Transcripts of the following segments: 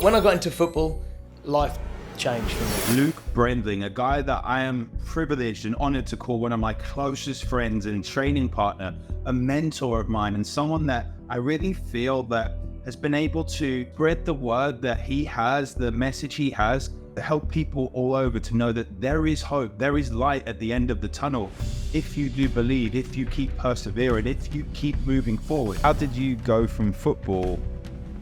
when I got into football, life changed for me. Luke Brendling, a guy that I am privileged and honored to call one of my closest friends and training partner, a mentor of mine, and someone that I really feel that has been able to spread the word that he has, the message he has, to help people all over to know that there is hope, there is light at the end of the tunnel. If you do believe, if you keep persevering, if you keep moving forward. How did you go from football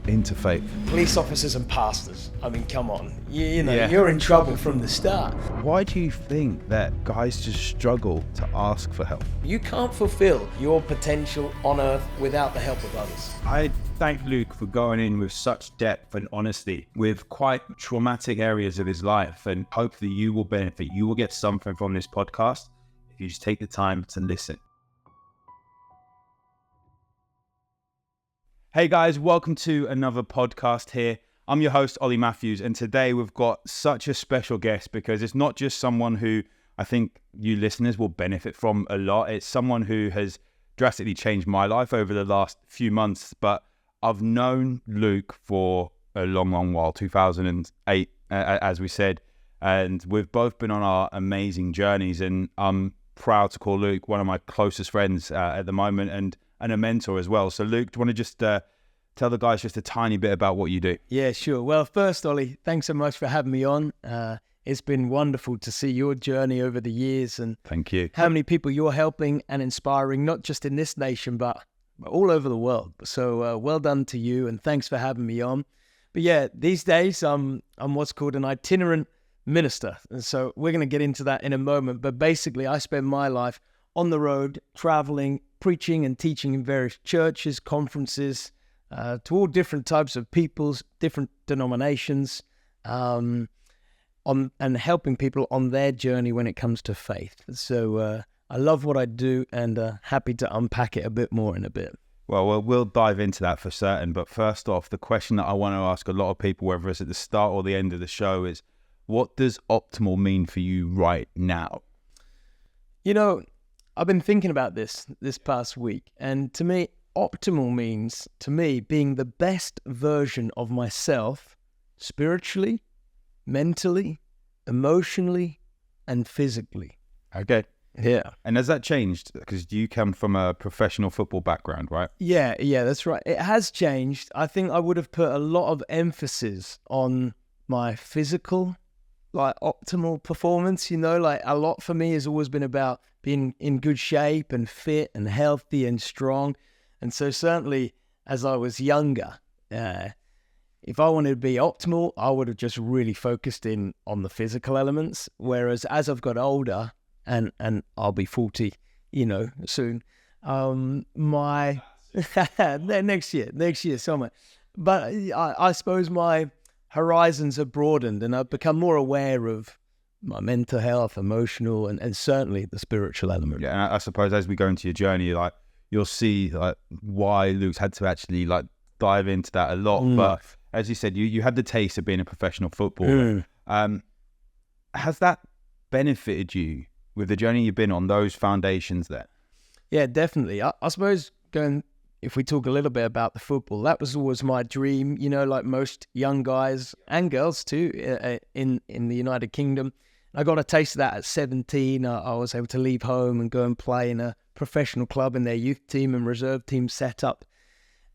into faith? Police officers and pastors, I mean, come on. You're in trouble from the start. Why do you think that guys just struggle to ask for help? You can't fulfill your potential on earth without the help of others. I thank Luke for going in with such depth and honesty with quite traumatic areas of his life, and hopefully you will benefit. You will get something from this podcast if you just take the time to listen. Hey guys, welcome to another podcast here. I'm your host, Ollie Matthews, and today we've got such a special guest because it's not just someone who I think you listeners will benefit from a lot. It's someone who has drastically changed my life over the last few months, but I've known Luke for a long, long while, 2008, as we said, and we've both been on our amazing journeys, and I'm proud to call Luke one of my closest friends at the moment, and a mentor as well. So Luke, do you want to just tell the guys just a tiny bit about what you do? Yeah, sure. Well, first, Ollie, thanks so much for having me on. It's been wonderful to see your journey over the years and Thank you. how many people you're helping and inspiring, not just in this nation, but all over the world. So well done to you, and thanks for having me on. But yeah, these days I'm what's called an itinerant minister. And so we're going to get into that in a moment. But basically, I spend my life on the road, traveling, preaching and teaching in various churches, conferences, to all different types of peoples, different denominations, and helping people on their journey when it comes to faith. So I love what I do, and happy to unpack it a bit more in a bit. Well, we'll dive into that for certain. But first off, the question that I want to ask a lot of people, whether it's at the start or the end of the show, is what does optimal mean for you right now? You know, I've been thinking about this past week, and to me, optimal means, to me, being the best version of myself spiritually, mentally, emotionally, and physically. Okay. Yeah. And has that changed? Because you come from a professional football background, right? Yeah, that's right. It has changed. I think I would have put a lot of emphasis on my physical, like optimal performance, like a lot for me has always been about being in good shape and fit and healthy and strong. And so certainly as I was younger, if I wanted to be optimal, I would have just really focused in on the physical elements. Whereas as I've got older, and I'll be 40, soon, next year, summer. But I suppose my horizons have broadened, and I've become more aware of my mental health, emotional, and certainly the spiritual element. Yeah, and I suppose as we go into your journey, like you'll see like why Luke's had to actually like dive into that a lot. But as you said, you had the taste of being a professional footballer. Has that benefited you with the journey you've been on, those foundations there? Yeah, definitely. I suppose if we talk a little bit about the football, that was always my dream, like most young guys and girls too, in the United Kingdom. I got a taste of that at 17. I was able to leave home and go and play in a professional club in their youth team and reserve team setup.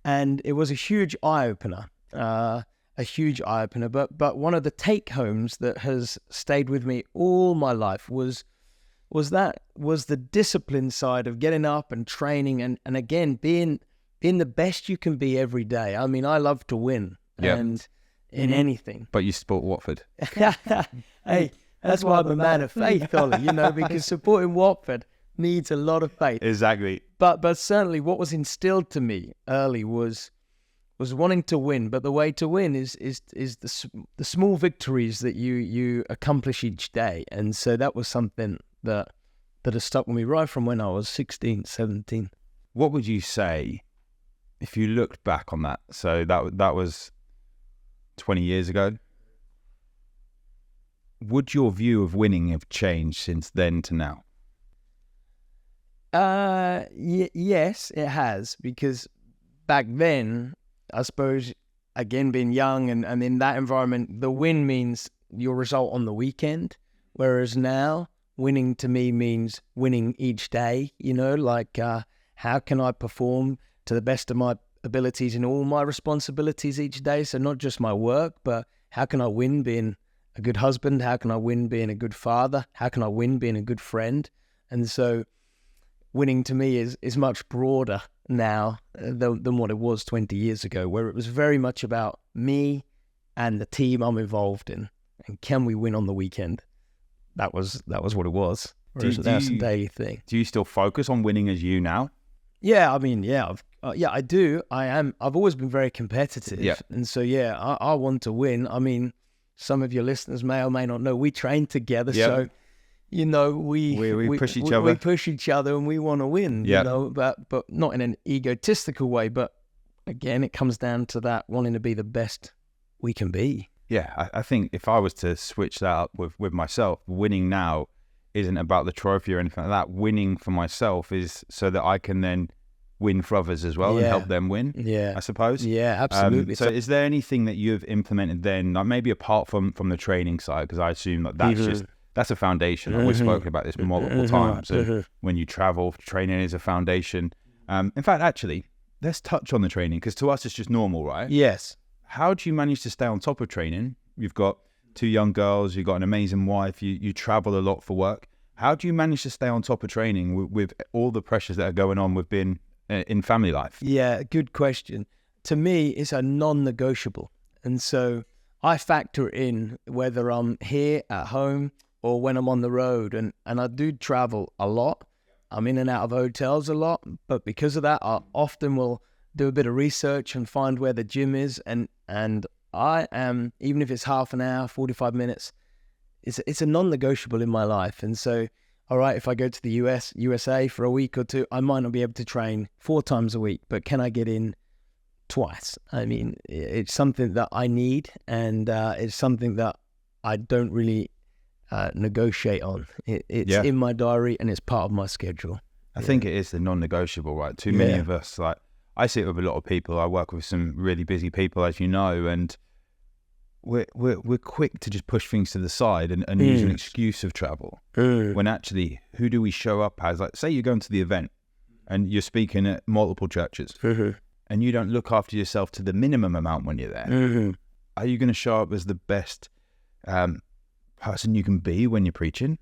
And it was a huge eye-opener, But one of the take-homes that has stayed with me all my life was the discipline side of getting up and training and again, being the best you can be every day. I mean, I love to win and in anything. But you support Watford. Hey, that's why I'm a man of faith, Ollie, because supporting Watford needs a lot of faith. Exactly. But certainly what was instilled to me early was wanting to win. But the way to win is the small victories that you accomplish each day. And so that was something that has stuck with me right from when I was 16, 17. What would you say if you looked back on that? So that was 20 years ago. Would your view of winning have changed since then to now? Yes, it has, because back then, I suppose again, being young and in that environment, the win means your result on the weekend. Whereas now, winning to me means winning each day, like how can I perform to the best of my abilities in all my responsibilities each day? So not just my work, but how can I win being a good husband? How can I win being a good father? How can I win being a good friend? And so winning to me is much broader now than what it was 20 years ago, where it was very much about me and the team I'm involved in. And can we win on the weekend? That was what it was. Whereas that's a daily thing. Do you still focus on winning as you now? Yeah, I mean, I do. I've always been very competitive. Yeah. And so, I want to win. I mean, some of your listeners may or may not know, we train together. Yep. So, we push each other. We push each other and we want to win, Yep. but not in an egotistical way. But again, it comes down to that wanting to be the best we can be. Yeah, I think if I was to switch that up with myself, winning now isn't about the trophy or anything like that. Winning for myself is so that I can then win for others as well and help them win, I suppose. Yeah, absolutely. So is there anything that you've implemented then, like maybe apart from the training side, because I assume that that's a foundation. Like we've spoken about this multiple times. And when you travel, training is a foundation. In fact, actually, let's touch on the training, because to us it's just normal, right? Yes. How do you manage to stay on top of training? You've got 2 young girls, you've got an amazing wife, you travel a lot for work. How do you manage to stay on top of training with all the pressures that are going on with being in family life? Yeah, good question. To me, it's a non-negotiable. And so I factor in whether I'm here at home or when I'm on the road. And I do travel a lot. I'm in and out of hotels a lot. But because of that, I often will do a bit of research and find where the gym is. And I am, even if it's half an hour, 45 minutes, it's a non-negotiable in my life. And so, all right, if I go to the USA for a week or two, I might not be able to train 4 times a week, but can I get in twice? I mean, it's something that I need, and it's something that I don't really negotiate on. It's in my diary, and it's part of my schedule. I think it is the non-negotiable, right? Too many of us, like, I see it with a lot of people. I work with some really busy people, as you know, and we're quick to just push things to the side and use an excuse of travel. When actually, who do we show up as? Like, say you're going to the event and you're speaking at multiple churches and you don't look after yourself to the minimum amount when you're there. Are you going to show up as the best person you can be when you're preaching?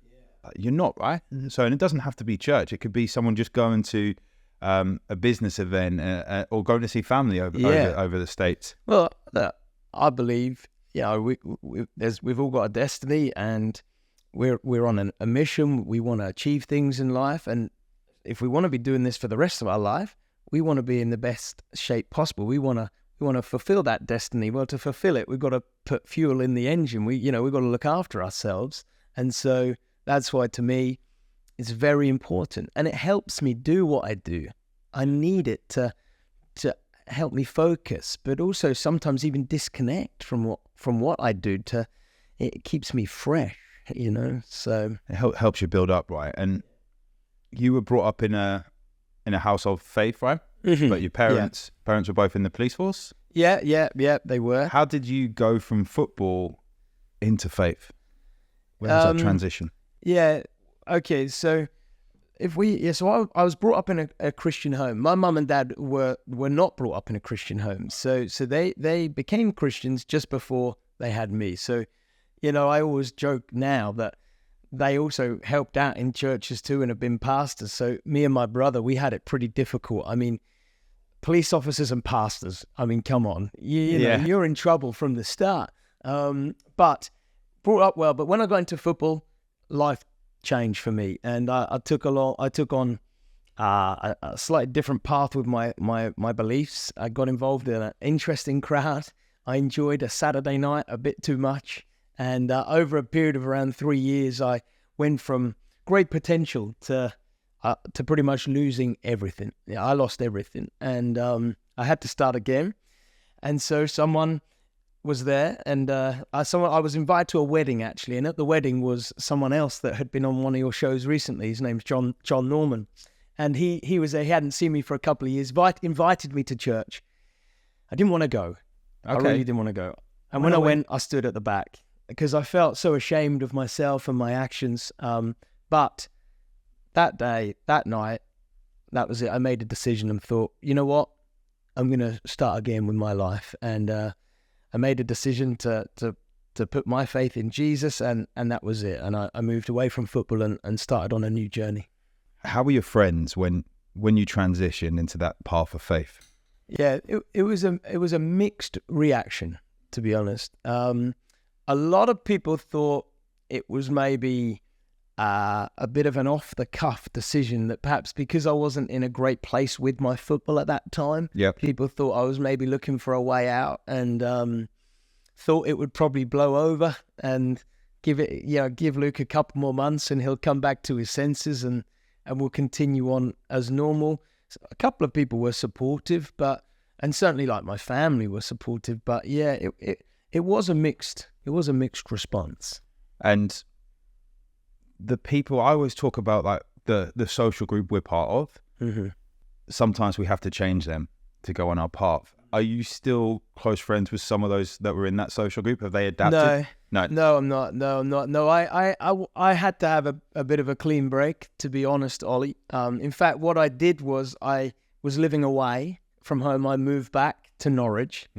You're not, right? So, and it doesn't have to be church. It could be someone just going to a business event or going to see family over the States. Well, I believe, we've all got a destiny, and we're on a mission. We want to achieve things in life, and if we want to be doing this for the rest of our life, we want to be in the best shape possible. We want to fulfill that destiny. Well, to fulfill it, we've got to put fuel in the engine. we've got to look after ourselves, and so that's why, to me, it's very important, and it helps me do what I do. I need it to help me focus, but also sometimes even disconnect from what I do. It keeps me fresh, So it helps you build up, right? And you were brought up in a house of faith, right? But your parents were both in the police force. Yeah, they were. How did you go from football into faith? When was that transition? Yeah. Okay. So so I was brought up in a Christian home. My mum and dad were not brought up in a Christian home. So they became Christians just before they had me. So, I always joke now that they also helped out in churches too and have been pastors. So me and my brother, we had it pretty difficult. I mean, police officers and pastors, I mean, come on. You're in trouble from the start. But brought up well. But when I got into football, life changed for me, and I took on a slightly different path with my beliefs. I got involved in an interesting crowd. I enjoyed a Saturday night a bit too much, and over a period of around 3 years, I went from great potential to pretty much losing everything. I lost everything, and I had to start again. And so someone was there, and I was invited to a wedding, actually, and at the wedding was someone else that had been on one of your shows recently. His name's John Norman, and he was there. He hadn't seen me for a couple of years. Invited me to church. I didn't want to go. I really didn't want to go. And when I went, I stood at the back because I felt so ashamed of myself and my actions. But that day, that night, that was it. I made a decision and thought, you know what? I'm going to start again with my life. And I made a decision to put my faith in Jesus, and that was it. And I moved away from football and started on a new journey. How were your friends when you transitioned into that path of faith? Yeah, it was a mixed reaction, to be honest. A lot of people thought it was maybe a bit of an off-the-cuff decision, that perhaps because I wasn't in a great place with my football at that time, people thought I was maybe looking for a way out, and thought it would probably blow over and give Luke a couple more months and he'll come back to his senses and we'll continue on as normal. So a couple of people were supportive, and certainly like my family were supportive, but yeah, it was a mixed response. And the people, I always talk about like the social group we're part of. Mm-hmm. Sometimes we have to change them to go on our path. Are you still close friends with some of those that were in that social group? Have they adapted? No, I'm not. No, I had to have a bit of a clean break, to be honest, Ollie. In fact, what I did was I was living away from home. I moved back to Norwich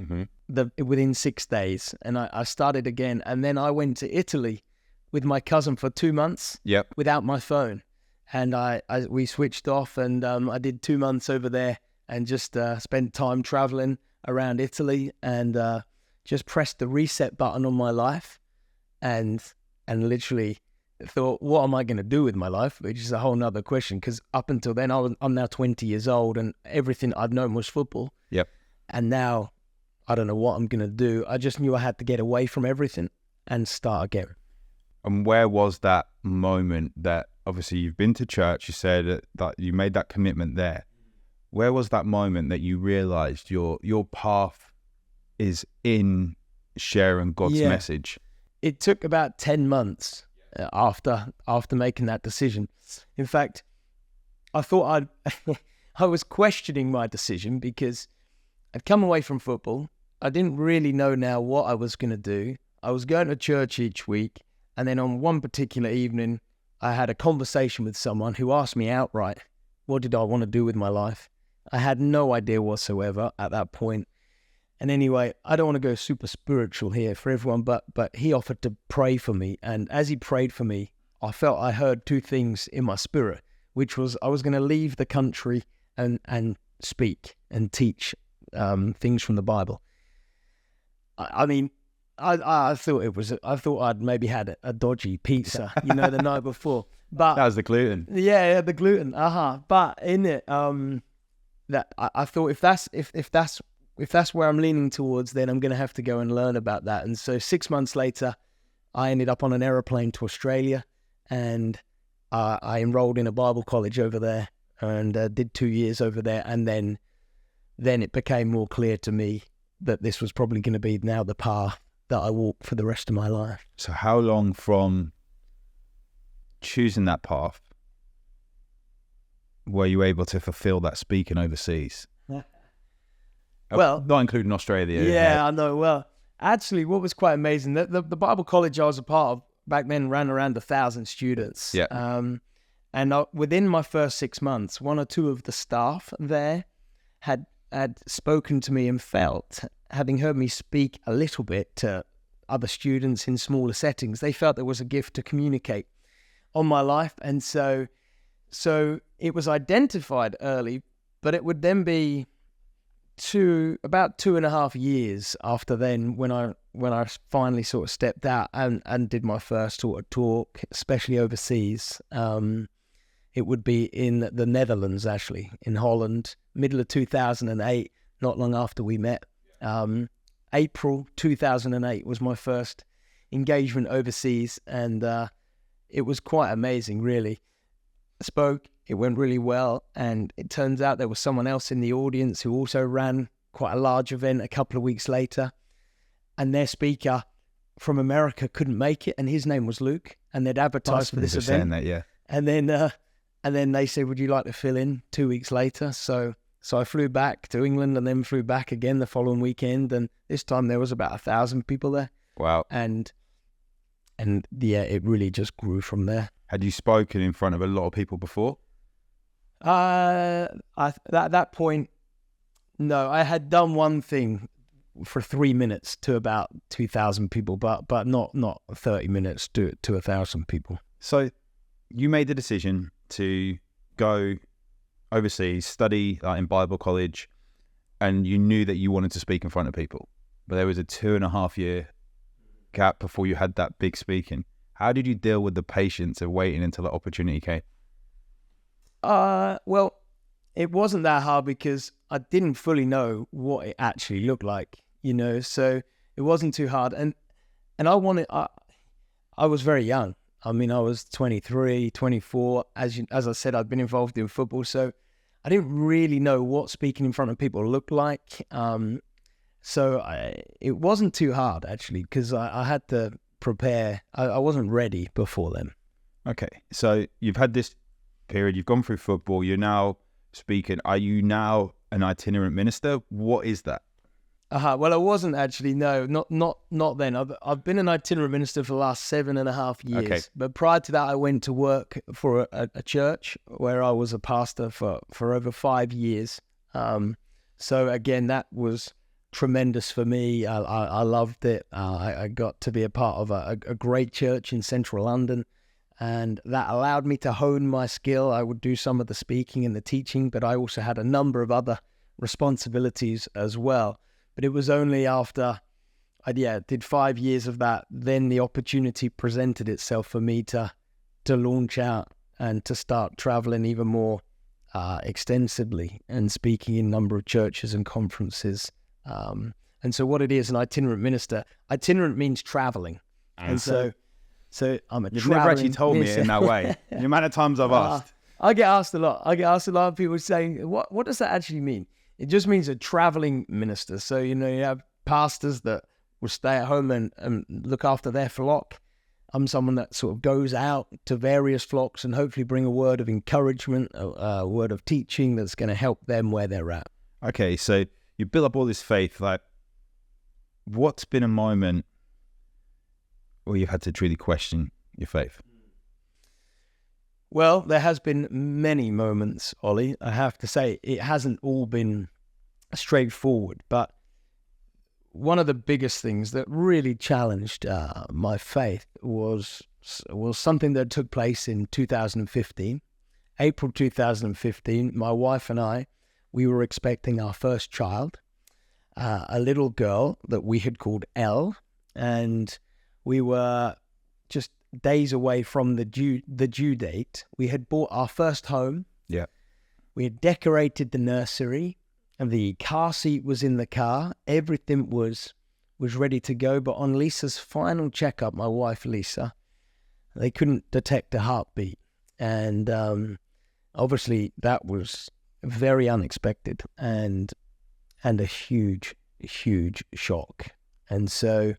within 6 days, and I started again. And then I went to Italy with my cousin for 2 months without my phone. And we switched off, and I did 2 months over there and just spent time traveling around Italy, and just pressed the reset button on my life, and literally thought, what am I going to do with my life? Which is a whole nother question, because up until then, I'm now 20 years old, and everything I'd known was football. And now I don't know what I'm going to do. I just knew I had to get away from everything and start again. And where was that moment that, obviously you've been to church, you said that you made that commitment there. Where was that moment that you realized your path is in sharing God's message? It took about 10 months after making that decision. In fact, I thought I was questioning my decision, because I'd come away from football. I didn't really know now what I was going to do. I was going to church each week, and then on one particular evening, I had a conversation with someone who asked me outright, what did I want to do with my life? I had no idea whatsoever at that point. And anyway, I don't want to go super spiritual here for everyone, but he offered to pray for me. And as he prayed for me, I felt I heard two things in my spirit, which was I was going to leave the country and speak and teach things from the Bible. I mean, I thought I'd maybe had a dodgy pizza, the night before. But that was the gluten. Yeah, the gluten. But in it, that I thought if that's where I'm leaning towards, then I'm going to have to go and learn about that. And so 6 months later, I ended up on an aeroplane to Australia, and I enrolled in a Bible college over there, and did 2 years over there. And then it became more clear to me that this was probably going to be now the path that I walk for the rest of my life. So how long from choosing that path were you able to fulfill that speaking overseas? Well, not including Australia. Yeah, I know. Well, actually, what was quite amazing, the Bible college I was a part of back then ran around 1,000 students. Yeah. And within my first 6 months, one or two of the staff there had spoken to me and felt, having heard me speak a little bit to other students in smaller settings, they felt there was a gift to communicate on my life. And so it was identified early, but it would then be about 2.5 years after then when I finally sort of stepped out and did my first sort of talk, especially overseas. It would be in the Netherlands, actually, in Holland, middle of 2008, not long after we met. April 2008 was my first engagement overseas, and it was quite amazing, really. I spoke, it went really well, and it turns out there was someone else in the audience who also ran quite a large event a couple of weeks later, and their speaker from America couldn't make it, and his name was Luke, and they'd advertised for this event. That, yeah. And then they said, would you like to fill in 2 weeks later? So So I flew back to England and then flew back again the following weekend. And this time there was about 1,000 people there. Wow. And yeah, it really just grew from there. Had you spoken in front of a lot of people before? At that point, no. I had done one thing for 3 minutes to about 2,000 people, but not 30 minutes to 1,000 people. So you made the decision to go overseas, study in Bible college, and you knew that you wanted to speak in front of people. But there was a 2.5 year gap before you had that big speaking. How did you deal with the patience of waiting until the opportunity came? Well, it wasn't that hard because I didn't fully know what it actually looked like, so it wasn't too hard. And I was very young. I mean, I was 23, 24. As I said, I'd been involved in football, so I didn't really know what speaking in front of people looked like. It wasn't too hard, actually, because I had to prepare. I wasn't ready before then. Okay, so you've had this period, you've gone through football, you're now speaking. Are you now an itinerant minister? What is that? Well, I wasn't actually. No, not then. I've been an itinerant minister for the last 7.5 years. Okay. But prior to that, I went to work for a church where I was a pastor for over 5 years. So again, that was tremendous for me. I loved it. I got to be a part of a great church in central London, and that allowed me to hone my skill. I would do some of the speaking and the teaching, but I also had a number of other responsibilities as well. But it was only after I did 5 years of that, then the opportunity presented itself for me to launch out and to start traveling even more extensively and speaking in a number of churches and conferences. And so what it is, an itinerant minister, itinerant means traveling. And so I'm a You've traveling never actually told minister. me it in that way. The amount of times I've asked. I get asked a lot. I get asked a lot of people saying, what does that actually mean? It just means a traveling minister. So, you have pastors that will stay at home and look after their flock. I'm someone that sort of goes out to various flocks and hopefully bring a word of encouragement, a word of teaching that's going to help them where they're at. Okay, so you build up all this faith. Like, what's been a moment where you've had to truly question your faith? Well, there has been many moments, Ollie. I have to say, it hasn't all been straightforward, but one of the biggest things that really challenged my faith was something that took place in 2015. April 2015, my wife and I, we were expecting our first child, a little girl that we had called Elle, and we were just days away from the due date. We had bought our first home. Yeah. We had decorated the nursery, and the car seat was in the car. Everything was ready to go. But on Lisa's final checkup, my wife Lisa, they couldn't detect a heartbeat, and obviously that was very unexpected and a huge shock. And so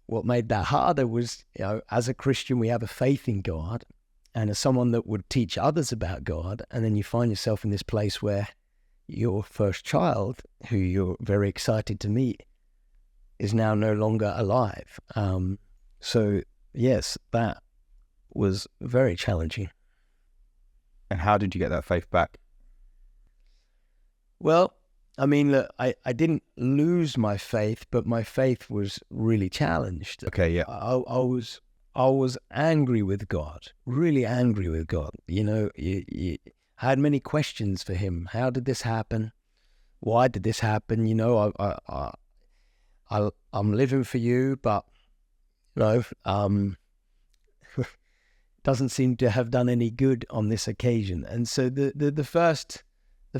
what made that harder was, as a Christian, we have a faith in God, and as someone that would teach others about God, and then you find yourself in this place where your first child, who you're very excited to meet, is now no longer alive. So yes, that was very challenging. And how did you get that faith back? Well, I mean, look, I didn't lose my faith, but my faith was really challenged. Okay, yeah. I was angry with God, really angry with God. I had many questions for him. How did this happen? Why did this happen? I'm living for you, but doesn't seem to have done any good on this occasion. And so the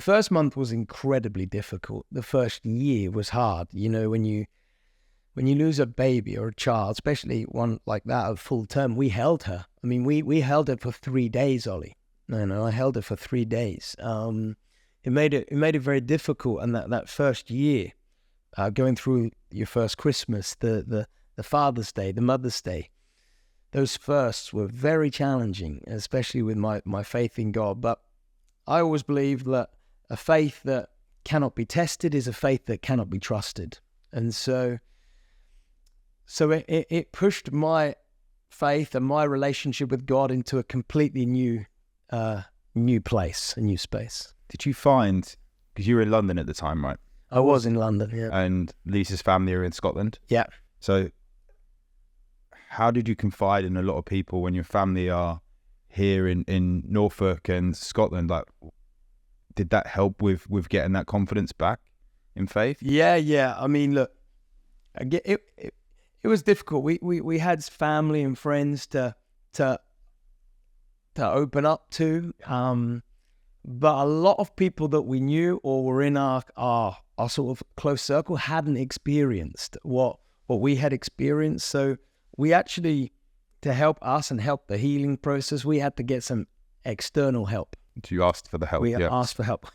first month was incredibly difficult. The first year was hard. When you lose a baby or a child, especially one like that of full term, we held her. I mean, we held her for 3 days, Ollie. I held her for 3 days. It made it very difficult. And that first year, going through your first Christmas, the Father's Day, the Mother's Day, those firsts were very challenging, especially with my faith in God. But I always believed that a faith that cannot be tested is a faith that cannot be trusted. And so it pushed my faith and my relationship with God into a completely new place, a new space. Did you find, because you were in London at the time, right? I was in London, yeah. And Lisa's family are in Scotland? Yeah. So how did you confide in a lot of people when your family are here in Norfolk and Scotland? Like, did that help with getting that confidence back in faith? Yeah. I mean, look, it was difficult. We had family and friends to open up to, but a lot of people that we knew or were in our sort of close circle hadn't experienced what we had experienced. So we actually, to help us and help the healing process, we had to get some external help. So you asked for the help? We asked for help.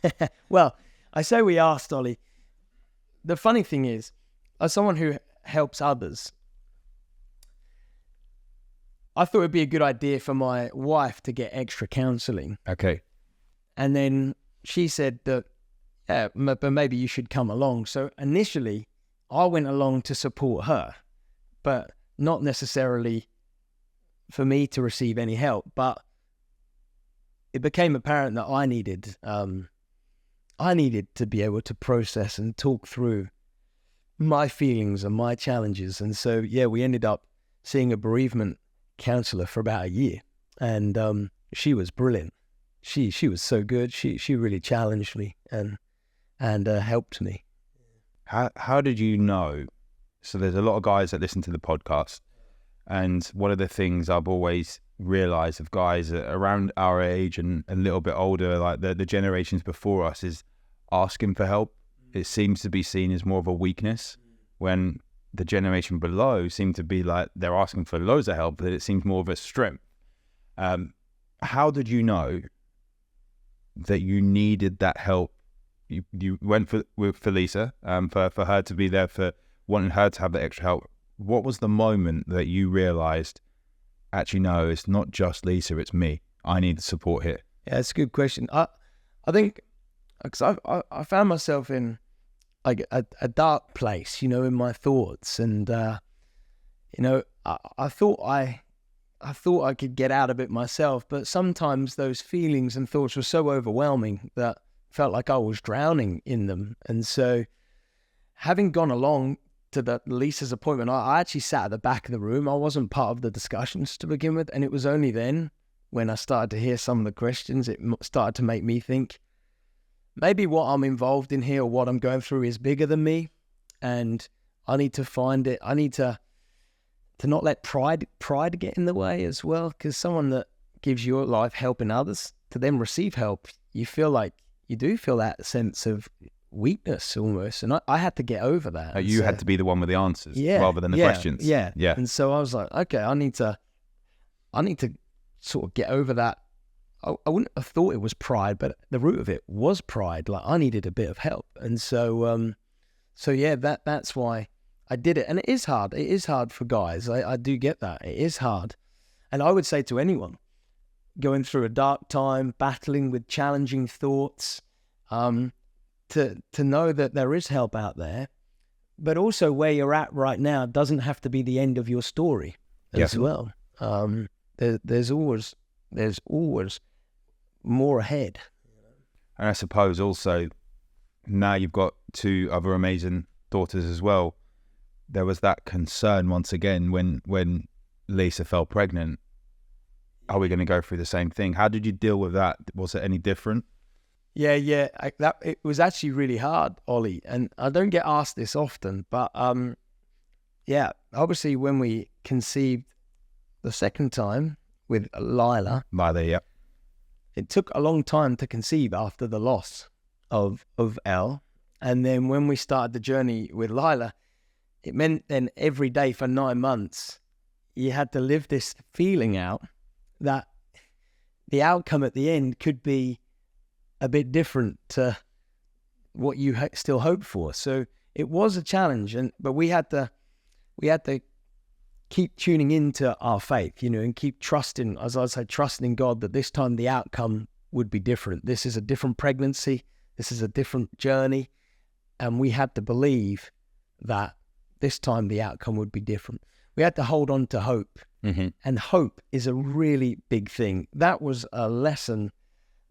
Well, I say we asked, Ollie. The funny thing is, as someone who helps others, I thought it'd be a good idea for my wife to get extra counselling. Okay. And then she said that, yeah, but maybe you should come along. So initially, I went along to support her, but not necessarily for me to receive any help. But it became apparent that I needed to be able to process and talk through my feelings and my challenges. And so, yeah, we ended up seeing a bereavement counselor for about a year, and she was brilliant. She was so good. She really challenged me and helped me. How did you know? So there's a lot of guys that listen to the podcast, and one of the things I've always realized of guys around our age and a little bit older, like the generations before us, is asking for help. It seems to be seen as more of a weakness, when the generation below seem to be like they're asking for loads of help, but it seems more of a strength. How did you know that you needed that help? You went for Lisa, for her to be there, for wanting her to have the extra help. What was the moment that you realized, actually, no, it's not just Lisa, it's me. I need the support here? Yeah, it's a good question. I think, because I found myself in like a dark place, in my thoughts, and I thought I could get out of it myself, but sometimes those feelings and thoughts were so overwhelming that I felt like I was drowning in them. And so, having gone along to Lisa's appointment, I actually sat at the back of the room. I wasn't part of the discussions to begin with, and it was only then, when I started to hear some of the questions, it started to make me think, maybe what I'm involved in here or what I'm going through is bigger than me, and I need to find it. I need to not let pride get in the way as well, because someone that gives your life helping others, to then receive help, you do feel that sense of weakness almost, and I had to get over that. You had to be the one with the answers, rather than the questions. Yeah. And so I was like, okay, I need to sort of get over that. I wouldn't have thought it was pride, but the root of it was pride. Like, I needed a bit of help, and so yeah, that's why I did it. And it is hard. It is hard for guys. I do get that. It is hard, and I would say to anyone going through a dark time, battling with challenging thoughts, to know that there is help out there, but also where you're at right now doesn't have to be the end of your story as well. There's always more ahead. And I suppose also, now you've got two other amazing daughters as well. There was that concern once again when Lisa fell pregnant. Are we going to go through the same thing? How did you deal with that? Was it any different? Yeah. It was actually really hard, Ollie, and I don't get asked this often, but obviously when we conceived the second time with Lila, it took a long time to conceive after the loss of Elle, and then when we started the journey with Lila, it meant then every day for 9 months you had to live this feeling out that the outcome at the end could be a bit different to what you still hope for. So it was a challenge, but we had to keep tuning into our faith, and keep trusting, as I say, trusting in God that this time the outcome would be different. This is a different pregnancy. This is a different journey. And we had to believe that this time the outcome would be different. We had to hold on to hope. Mm-hmm. And hope is a really big thing. That was a lesson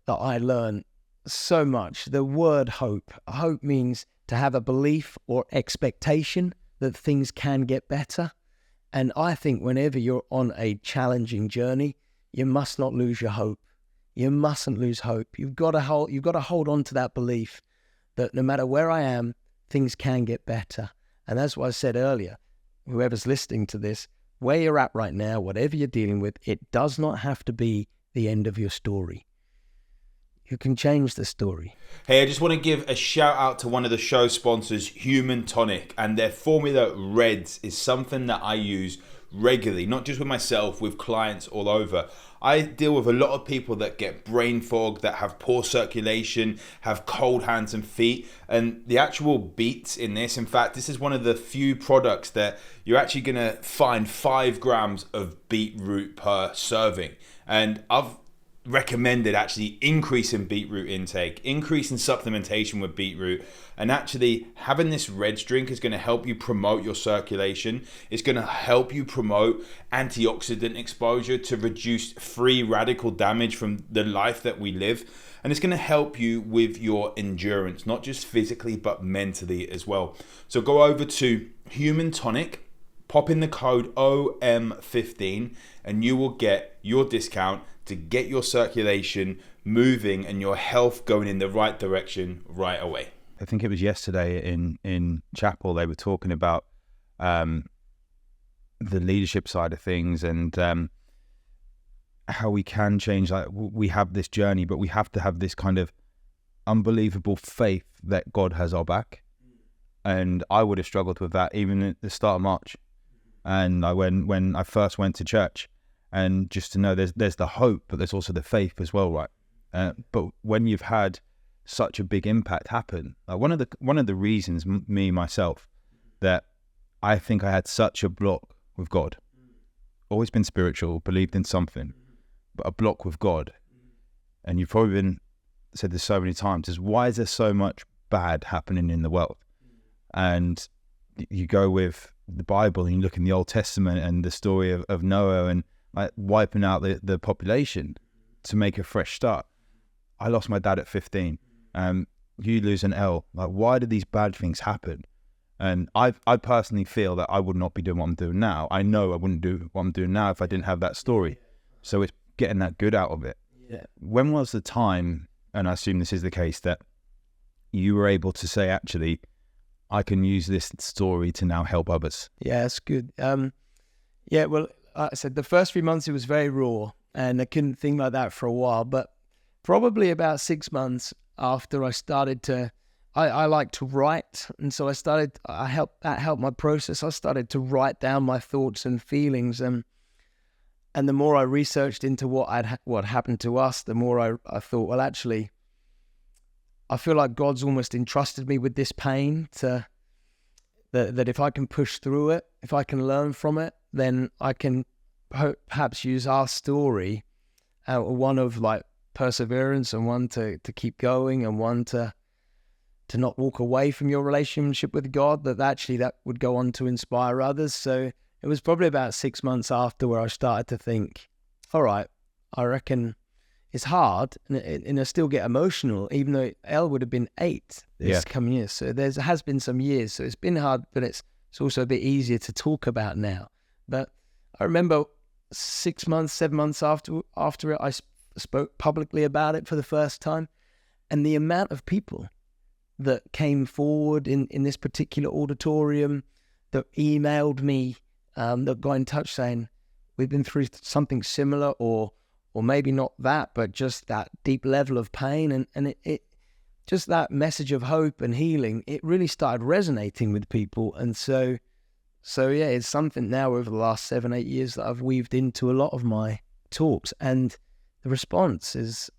that I learned so much. The word hope. Hope means to have a belief or expectation that things can get better. And I think whenever you're on a challenging journey, you must not lose your hope. You mustn't lose hope. You've got to hold on to that belief that no matter where I am, things can get better. And that's what I said earlier. Whoever's listening to this, where you're at right now, whatever you're dealing with, it does not have to be the end of your story. You can change the story. Hey, I just want to give a shout out to one of the show sponsors, Human Tonic, and their formula Reds is something that I use regularly, not just with myself, with clients all over. I deal with a lot of people that get brain fog, that have poor circulation, have cold hands and feet, and the actual beets in this, in fact, this is one of the few products that you're actually going to find 5 grams of beetroot per serving. And I've recommended actually increasing beetroot intake, increasing supplementation with beetroot, and actually having this Reds drink is going to help you promote your circulation. It's going to help you promote antioxidant exposure to reduce free radical damage from the life that we live, and it's going to help you with your endurance, not just physically but mentally as well. So go over to Human Tonic, pop in the code OM15, and you will get your discount to get your circulation moving and your health going in the right direction right away. I think it was yesterday in chapel, they were talking about the leadership side of things and how we can change. Like, we have this journey, but we have to have this kind of unbelievable faith that God has our back. And I would have struggled with that even at the start of March. And when I first went to church, and just to know there's the hope, but there's also the faith as well, right? But when you've had such a big impact happen, one of the reasons myself that I think I had such a block with God, always been spiritual, believed in something, but a block with God, and you've probably said this so many times, is why is there so much bad happening in the world? And you go with the Bible and you look in the Old Testament and the story of Noah and like wiping out the population to make a fresh start. I lost my dad at 15. You lose an L. Like, why do these bad things happen? And I personally feel that I would not be doing what I'm doing now. I know I wouldn't do what I'm doing now if I didn't have that story. So it's getting that good out of it. Yeah. When was the time, and I assume this is the case, that you were able to say, actually, I can use this story to now help others? Yeah, that's good. Yeah, well, like I said, the first 3 months it was very raw, and I couldn't think like that for a while. But probably about 6 months after I started to, I like to write, and so that helped my process. I started to write down my thoughts and feelings, and the more I researched into what happened to us, the more I thought, well, actually, I feel like God's almost entrusted me with this pain that if I can push through it, if I can learn from it, then I can perhaps use our story, one of like perseverance and one to keep going and one to not walk away from your relationship with God, that would go on to inspire others. So it was probably about 6 months after where I started to think, all right, I reckon it's hard, and I still get emotional, even though Elle would have been 8 this coming year. So there has been some years. So it's been hard, but it's also a bit easier to talk about now. But I remember 6 months, 7 months after it, I spoke publicly about it for the first time. And the amount of people that came forward in this particular auditorium, that emailed me, that got in touch saying, we've been through something similar, or maybe not that, but just that deep level of pain, and it just that message of hope and healing, it really started resonating with people. And so yeah, it's something now over the last 7-8 years that I've weaved into a lot of my talks, and the response has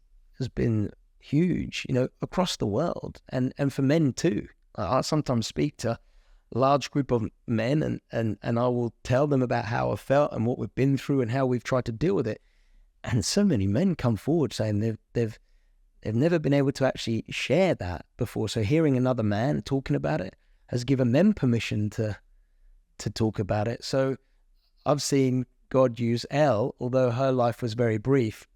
been huge, across the world, and for men too. I sometimes speak to a large group of men, and I will tell them about how I felt and what we've been through and how we've tried to deal with it. And so many men come forward saying they've They've never been able to actually share that before. So hearing another man talking about it has given them permission to talk about it. So I've seen God use Elle, although her life was very brief.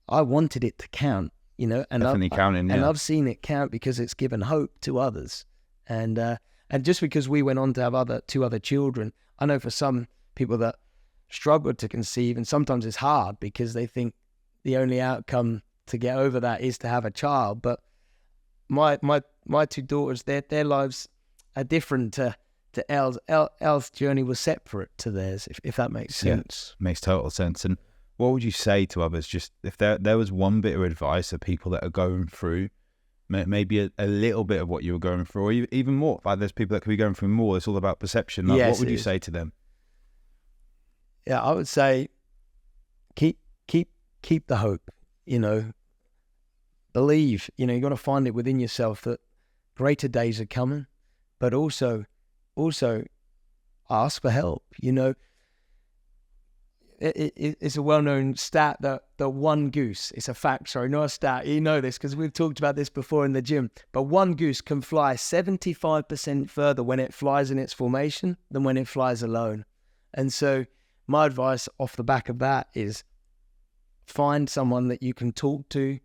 I wanted it to count, you know, and Definitely counting, yeah. and I've seen it count because it's given hope to others. And just because we went on to have two other children, I know for some people that struggle to conceive, and sometimes it's hard because they think the only outcome to get over that is to have a child. But my two daughters, their lives are different to Elle's. Elle's journey was separate to theirs, if that makes sense. Makes total sense. And what would you say to others, just if there was one bit of advice for people that are going through maybe a little bit of what you were going through, or even more, like there's people that could be going through more, it's all about perception, like, Yes, what would you say to them? Yeah, I would say keep the hope, you know, believe, you know, you've got to find it within yourself that greater days are coming, but also ask for help. You know, it's a well-known stat that the one goose, it's a fact, sorry, not a stat, you know this because we've talked about this before in the gym, but one goose can fly 75% further when it flies in its formation than when it flies alone. And so my advice off the back of that is find someone that you can talk to.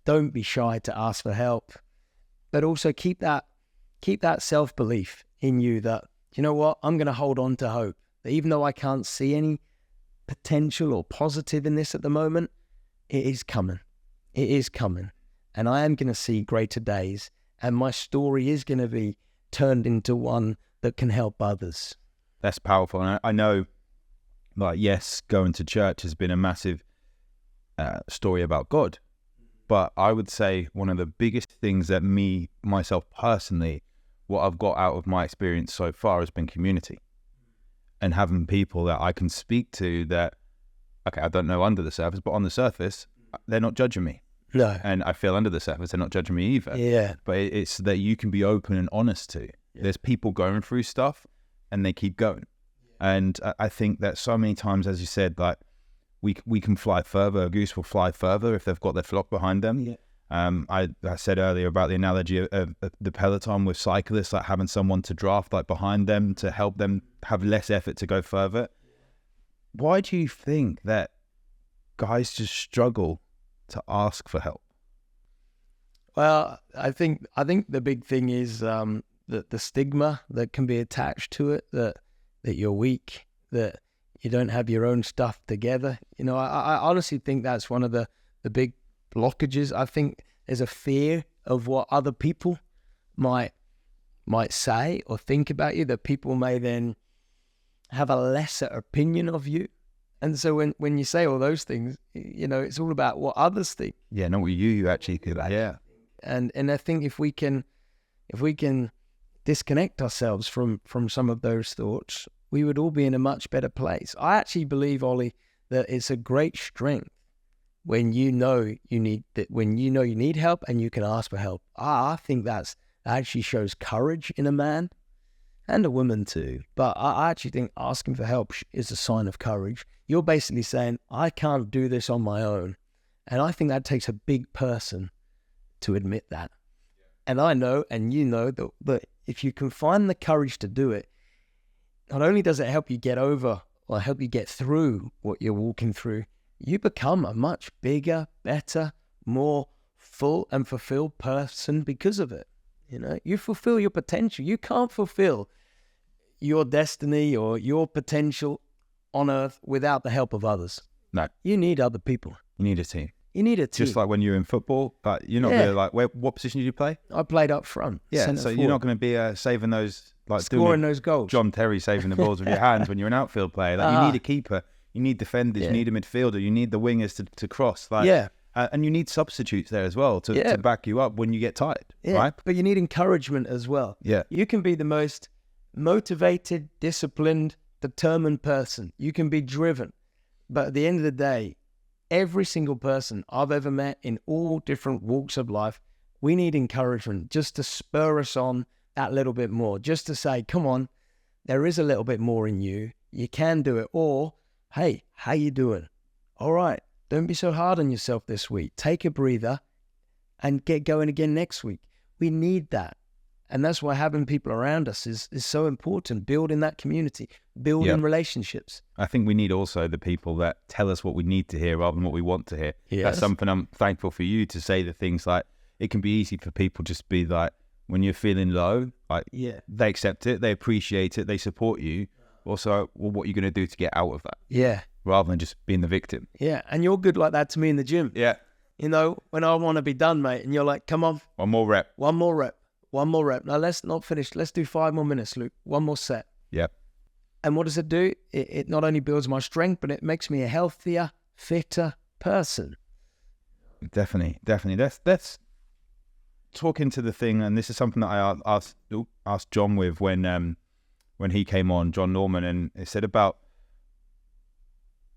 Don't be shy to ask for help, but also keep that self-belief in you that, you know what, I'm going to hold on to hope. That even though I can't see any potential or positive in this at the moment, it is coming. It is coming. And I am going to see greater days. And my story is going to be turned into one that can help others. That's powerful. And I know, like, yes, going to church has been a massive story about God. But I would say one of the biggest things that myself personally, what I've got out of my experience so far has been community. And having people that I can speak to that, okay, I don't know under the surface, but on the surface, they're not judging me. No. And I feel under the surface, they're not judging me either. Yeah. But it's that you can be open and honest to. Yeah. There's people going through stuff and they keep going. Yeah. And I think that so many times, as you said, like we can fly further, a goose will fly further if they've got their flock behind them. Yeah. I said earlier about the analogy of the peloton with cyclists, like having someone to draft like behind them to help them have less effort to go further. Why do you think that guys just struggle to ask for help? Well, I think the big thing is the stigma that can be attached to it, that you're weak, that you don't have your own stuff together. You know, I honestly think that's one of the big blockages. I think there's a fear of what other people might say or think about you, that people may then have a lesser opinion of you. And so when you say all those things, you know, it's all about what others think. Yeah, not what you actually think. Yeah. And I think if we can disconnect ourselves from some of those thoughts, we would all be in a much better place. I actually believe, Ollie, that it's a great strength when you know you need help and you can ask for help. I think that actually shows courage in a man and a woman too. But I actually think asking for help is a sign of courage. You're basically saying, I can't do this on my own. And I think that takes a big person to admit that. And I know, and you know, that if you can find the courage to do it, not only does it help you get over or help you get through what you're walking through, you become a much bigger, better, more full and fulfilled person because of it. You know, you fulfill your potential. You can't fulfill your destiny or your potential on earth without the help of others. No. You need other people. You need a team. You need a team. Just like when you're in football, but you're not really like, what position did you play? I played up front. Yeah, so you're not going to be saving those, like scoring those goals. John Terry saving the balls with your hands when you're an outfield player. Like, you need a keeper, you need defenders, you need a midfielder, you need the wingers to cross. Like, and you need substitutes there as well to back you up when you get tired, right? But you need encouragement as well. Yeah. You can be the most motivated, disciplined, determined person. You can be driven. But at the end of the day, every single person I've ever met in all different walks of life, we need encouragement just to spur us on that little bit more, just to say, come on, there is a little bit more in you. You can do it. Or, hey, how you doing? All right, don't be so hard on yourself this week. Take a breather. and get going again next week. We need that. And that's why having people around us is so important, building that community, building relationships. I think we need also the people that tell us what we need to hear rather than what we want to hear. Yes. That's something I'm thankful for you to say, the things like, it can be easy for people just be like, when you're feeling low, like they accept it, they appreciate it, they support you. Also, well, what are you going to do to get out of that? Yeah. Rather than just being the victim. Yeah. And you're good like that to me in the gym. Yeah. You know, when I want to be done, mate, and you're like, come on. One more rep. One more rep. One more rep. Now, let's not finish. Let's do 5 more minutes, Luke. One more set. Yep. And what does it do? It not only builds my strength, but it makes me a healthier, fitter person. Definitely. Let's talk into the thing, and this is something that I asked John with when he came on, John Norman, and it said about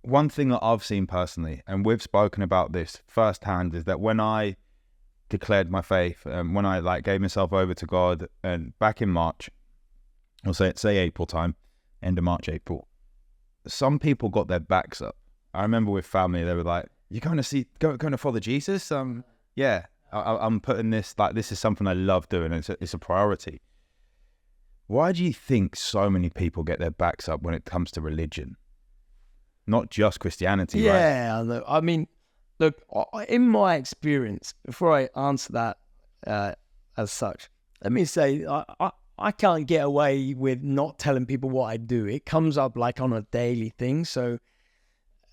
one thing that I've seen personally, and we've spoken about this firsthand, is that when I declared my faith, when I gave myself over to God, and back in March, or say April time, end of March, April, some people got their backs up. I remember with family, they were like, "You're going to follow Jesus?" Yeah, I'm putting this, like, this is something I love doing. It's a priority. Why do you think so many people get their backs up when it comes to religion? Not just Christianity, right? Yeah, I mean, look, in my experience, before I answer that as such, let me say I can't get away with not telling people what I do. It comes up like on a daily thing. So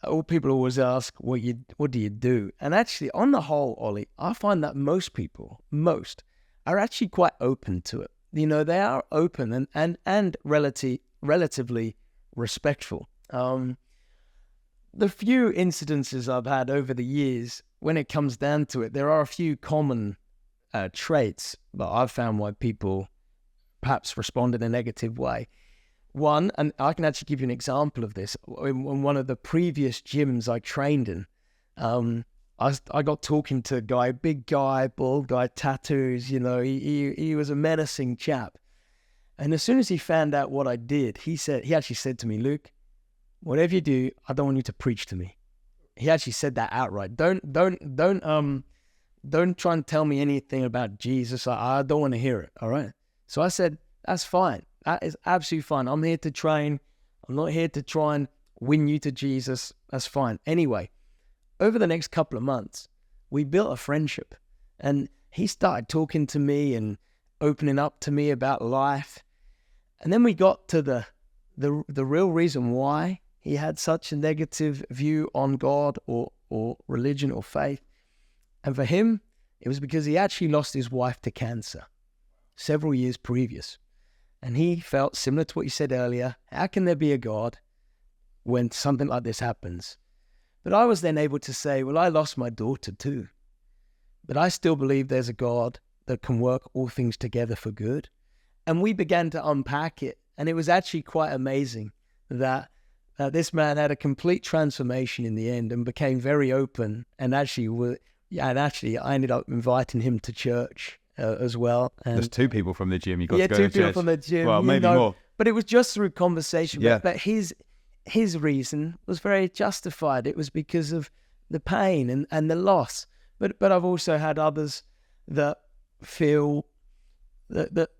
all people always ask, what do you do? And actually, on the whole, Ollie, I find that most people are actually quite open to it. You know, they are open and relatively respectful. The few incidences I've had over the years, when it comes down to it, there are a few common traits that I've found why people perhaps respond in a negative way. One, and I can actually give you an example of this. In one of the previous gyms I trained in, I got talking to a guy, big guy, bald guy, tattoos, you know, he was a menacing chap. And as soon as he found out what I did, he actually said to me, "Luke, whatever you do, I don't want you to preach to me." He actually said that outright. Don't try and tell me anything about Jesus. I don't want to hear it. All right. So I said, "That's fine. That is absolutely fine. I'm here to train. I'm not here to try and win you to Jesus. That's fine." Anyway, over the next couple of months, we built a friendship, and he started talking to me and opening up to me about life. And then we got to the real reason why he had such a negative view on God or religion or faith. And for him, it was because he actually lost his wife to cancer several years previous. And he felt, similar to what you said earlier, how can there be a God when something like this happens? But I was then able to say, well, I lost my daughter too. But I still believe there's a God that can work all things together for good. And we began to unpack it. And it was actually quite amazing that this man had a complete transformation in the end and became very open. And actually, I ended up inviting him to church as well. And there's 2 people from the gym you got to go to church. 2 people from the gym. Well, maybe more. But it was just through conversation. Yeah. But his reason was very justified. It was because of the pain and the loss. But I've also had others that feel that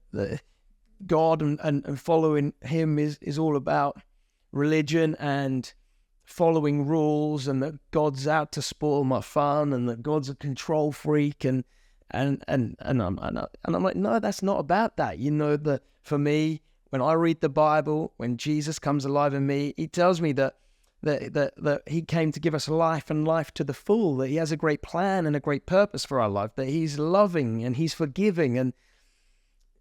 God and following him is all about religion and following rules, and that God's out to spoil my fun, and that God's a control freak, and I'm like, no, that's not about that. You know, that for me, when I read the Bible, when Jesus comes alive in me, he tells me that he came to give us life and life to the full, that he has a great plan and a great purpose for our life, that he's loving and he's forgiving and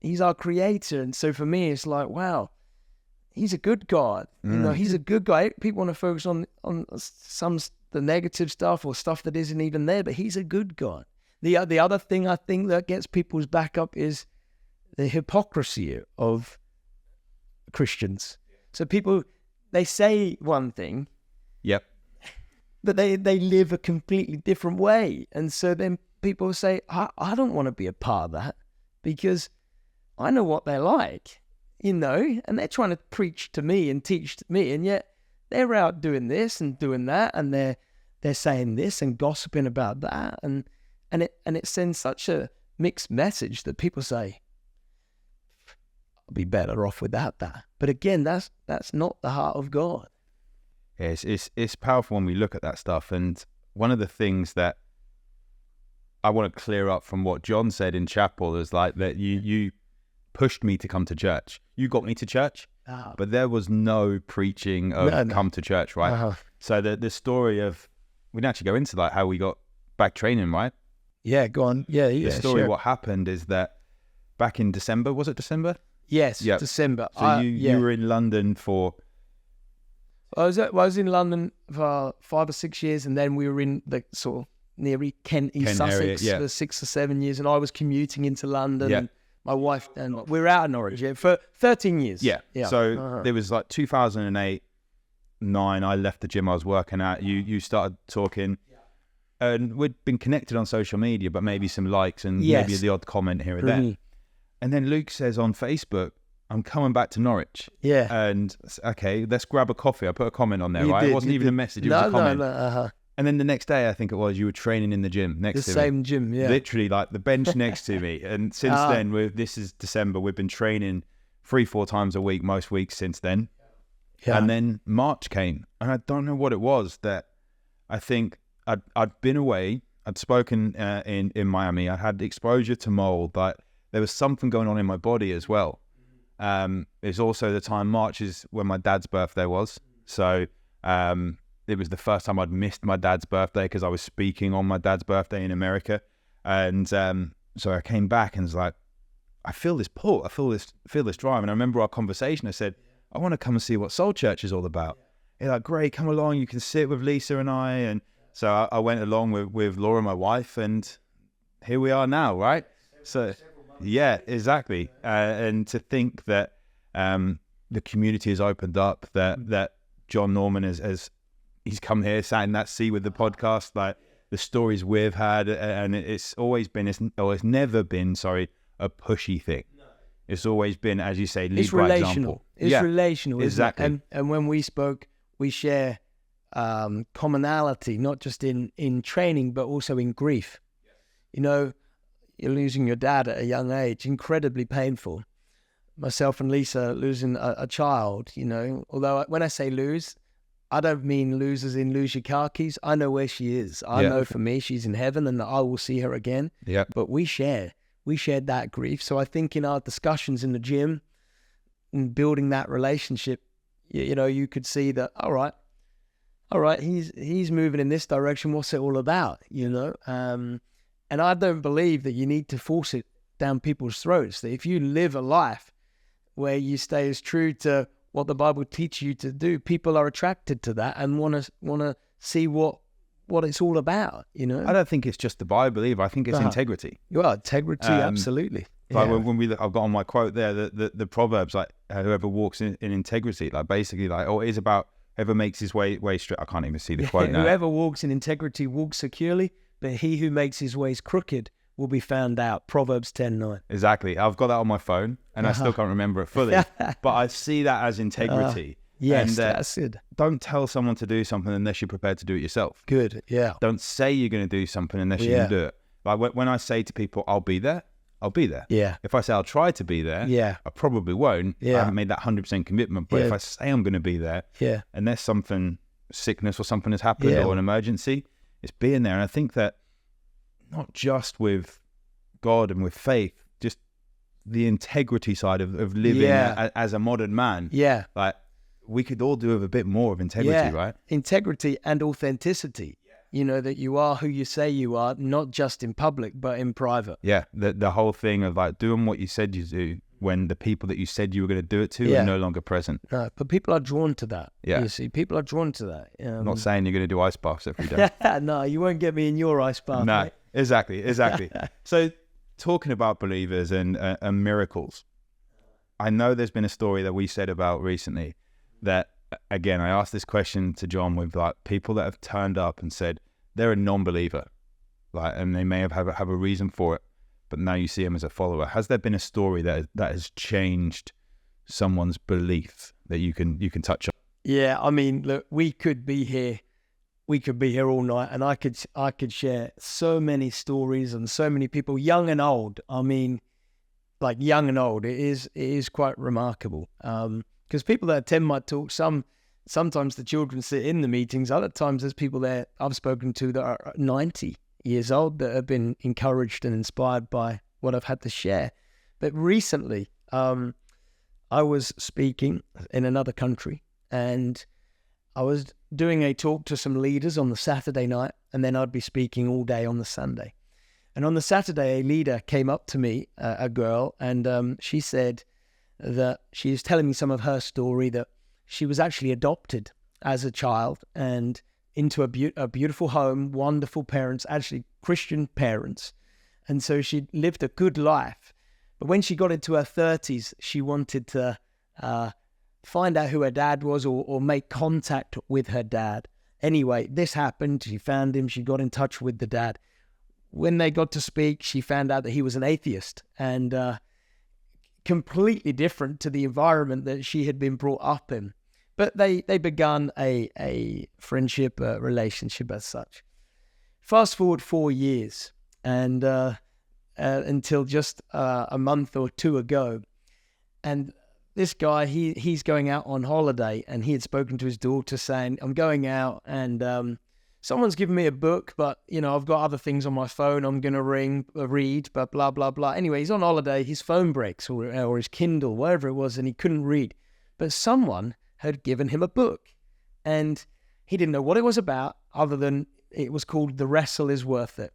he's our creator. And so for me, it's like, wow, he's a good God. You know, he's a good guy. People want to focus on the negative stuff or stuff that isn't even there, but he's a good God. The other thing I think that gets people's back up is the hypocrisy of Christians. So people, they say one thing, Yep. but they live a completely different way. And so then people say, I don't want to be a part of that because I know what they're like, you know, and they're trying to preach to me and teach to me, and yet they're out doing this and doing that, and they're saying this and gossiping about that, and and it sends such a mixed message that people say, I'll be better off without that. But again, that's not the heart of God. Yeah, it's powerful when we look at that stuff. And one of the things that I want to clear up from what John said in chapel is like that you pushed me to come to church. You got me to church, but there was no preaching of come to church, right? Uh-huh. So the story of, we can actually go into like how we got back training, right? Yeah, go on. Yeah, The story, what happened is that back in December, was it December? Yes, Yep. December. So you were in London for... I was in London for 5 or 6 years, and then we were in the sort of near Kent, East Sussex area, for 6 or 7 years, and I was commuting into London. Yeah. And my wife, and we were out of Norwich for 13 years. Yeah. So there was like 2008, 9, I left the gym I was working at. You started talking, and we'd been connected on social media, but maybe some likes and maybe the odd comment here and there. And then Luke says on Facebook, I'm coming back to Norwich. Yeah. And okay, let's grab a coffee. I put a comment on there, right? It wasn't even a message, it was a comment. And then the next day, I think it was, you were training in the gym next to me. The same gym, yeah. Literally like the bench next to me. And since then, this is December, we've been training 3-4 times a week, most weeks since then. Yeah. And then March came, and I don't know what it was that I think I'd been away. I'd spoken in Miami. I had exposure to mold, but there was something going on in my body as well. It's also the time, March is when my dad's birthday was. So it was the first time I'd missed my dad's birthday because I was speaking on my dad's birthday in America. And so I came back and was like, I feel this pull, I feel this drive. And I remember our conversation, I said, I want to come and see what Soul Church is all about. You're like, great, come along, you can sit with Lisa and I. And so I went along with Laura, my wife, and here we are now, right? So yeah, exactly. And to think that the community has opened up, that John Norman has he's come here, sat in that seat with the podcast, like the stories we've had, and it's never been, a pushy thing. It's always been, as you say, lead by example. It's relational, exactly. Isn't it? And when we spoke, we share commonality, not just in training, but also in grief. You know, you're losing your dad at a young age, incredibly painful. Myself and Lisa losing a child, you know, although when I say lose, I don't mean lose as in lose your car keys. I know where she is. I know for me, she's in heaven and I will see her again. Yeah. But we shared that grief. So I think in our discussions in the gym and building that relationship, you know, you could see that, all right, he's moving in this direction. What's it all about, you know? And I don't believe that you need to force it down people's throats. That if you live a life where you stay as true to what the Bible teaches you to do, people are attracted to that and want to see what it's all about, you know? I don't think it's just the Bible either. I think it's integrity. Well, integrity, absolutely. Like when we look, I've got on my quote there, the Proverbs, like whoever walks in integrity, like basically like, it is about whoever makes his way straight. I can't even see the quote now. Whoever walks in integrity walks securely, but he who makes his ways crooked will be found out. Proverbs 10:9. Exactly. I've got that on my phone and I still can't remember it fully, but I see that as integrity. Yes, and, that's it. Don't tell someone to do something unless you're prepared to do it yourself. Good, yeah. Don't say you're going to do something unless you can do it. Like when I say to people, I'll be there, I'll be there. Yeah. If I say I'll try to be there, I probably won't. I haven't made that 100% commitment. But if I say I'm going to be there, unless something, sickness or something has happened or an emergency, it's being there. And I think that not just with God and with faith, just the integrity side of living as a modern man. Yeah. Like we could all do with a bit more of integrity, right? Integrity and authenticity. You know, that you are who you say you are, not just in public, but in private. Yeah. The whole thing of like doing what you said you do when the people that you said you were going to do it to are no longer present. No, but people are drawn to that. Yeah. You see, people are drawn to that. I'm not saying you're going to do ice baths every day. No, you won't get me in your ice bath. No, mate. Exactly. So talking about believers and miracles, I know there's been a story that we said about recently that, again, I asked this question to John with like people that have turned up and said they're a non-believer, like, and they may have a reason for it, but now you see them as a follower. Has there been a story that has changed someone's belief that you can touch on? Yeah, I mean, look, we could be here we could be here all night, and I could share so many stories and so many people, young and old. I mean, like young and old. It is quite remarkable. Because people that attend my talk, sometimes the children sit in the meetings. Other times there's people there I've spoken to that are 90 years old that have been encouraged and inspired by what I've had to share. But recently, I was speaking in another country, and I was doing a talk to some leaders on the Saturday night, and then I'd be speaking all day on the Sunday. And on the Saturday, a leader came up to me, a girl, and she said that she was telling me some of her story, that she was actually adopted as a child and into a beautiful home, wonderful parents, actually Christian parents. And so she lived a good life. But when she got into her 30s, she wanted to find out who her dad was, or make contact with her dad. Anyway, this happened. She found him. She got in touch with the dad. When they got to speak, she found out that he was an atheist, and completely different to the environment that she had been brought up in. But they begun a friendship, a relationship as such. Fast forward 4 years, and until just a month or two ago, and this guy, he's going out on holiday, and he had spoken to his daughter saying, I'm going out, and someone's given me a book, but, I've got other things on my phone I'm going to read, but blah, blah, blah. Anyway, he's on holiday, his phone breaks, or his Kindle, whatever it was, and he couldn't read. But someone had given him a book, and he didn't know what it was about, other than it was called The Wrestle is Worth It.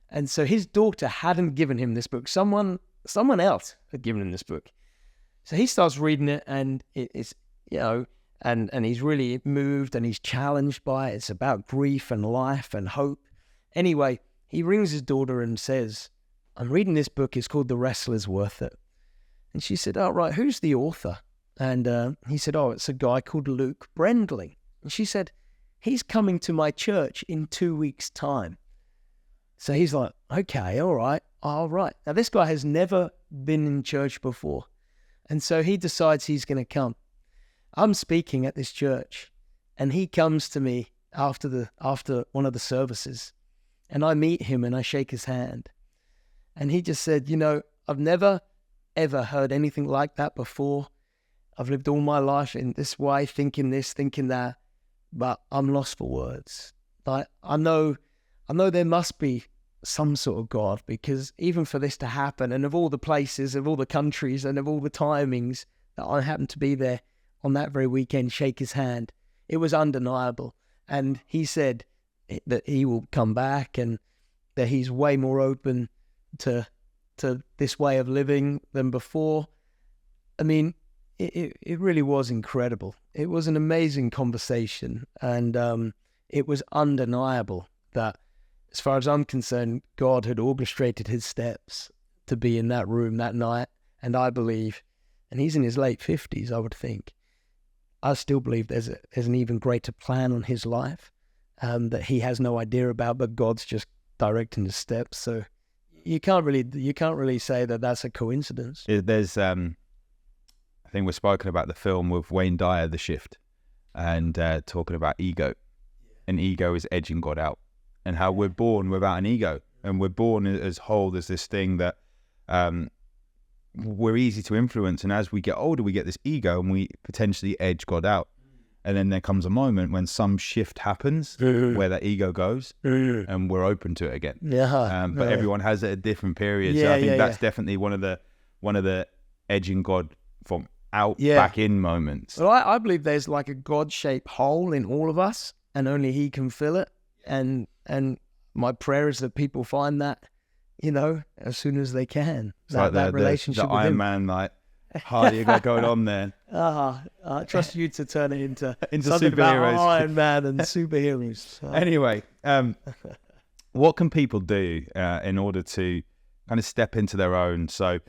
And so his daughter hadn't given him this book. Someone else had given him this book. So he starts reading it, and it's, and he's really moved, and he's challenged by it. It's about grief and life and hope. Anyway, he rings his daughter and says, I'm reading this book. It's called The Wrestle is Worth It. And she said, oh, right, who's the author? And he said, oh, it's a guy called Luke Brendling. And she said, he's coming to my church in 2 weeks' time. So he's like, okay, all right. Now, this guy has never been in church before. And so he decides he's going to come. I'm speaking at this church, and he comes to me after one of the services, and I meet him and I shake his hand. And he just said, I've never, ever heard anything like that before. I've lived all my life in this way, thinking this, thinking that, but I'm lost for words. Like, I know there must be some sort of God, because even for this to happen, and of all the places, of all the countries, and of all the timings that I happened to be there on that very weekend, shake his hand, it was undeniable. And he said that he will come back, and that he's way more open to this way of living than before. I mean, it really was incredible. It was an amazing conversation, and it was undeniable that, as far as I'm concerned, God had orchestrated his steps to be in that room that night. And I believe, and he's in his late 50s, I would think, I still believe there's an even greater plan on his life that he has no idea about, but God's just directing his steps. So you can't really say that that's a coincidence. There's, I think we're spoken about the film with Wayne Dyer, The Shift, and talking about ego, and ego is edging God out. And how we're born without an ego, and we're born as whole as this thing that we're easy to influence. And as we get older, we get this ego, and we potentially edge God out. And then there comes a moment when some shift happens where that ego goes, and we're open to it again. But everyone has it at different periods. So I think that's definitely one of the edging God from out back in moments. Well, I believe there's like a God-shaped hole in all of us, and only He can fill it. And my prayer is that people find that, as soon as they can. That relationship with Iron Him. Man, like, how you got going on there? I trust you to turn it into superheroes. something about Iron Man and superheroes. Anyway, what can people do in order to kind of step into their own? So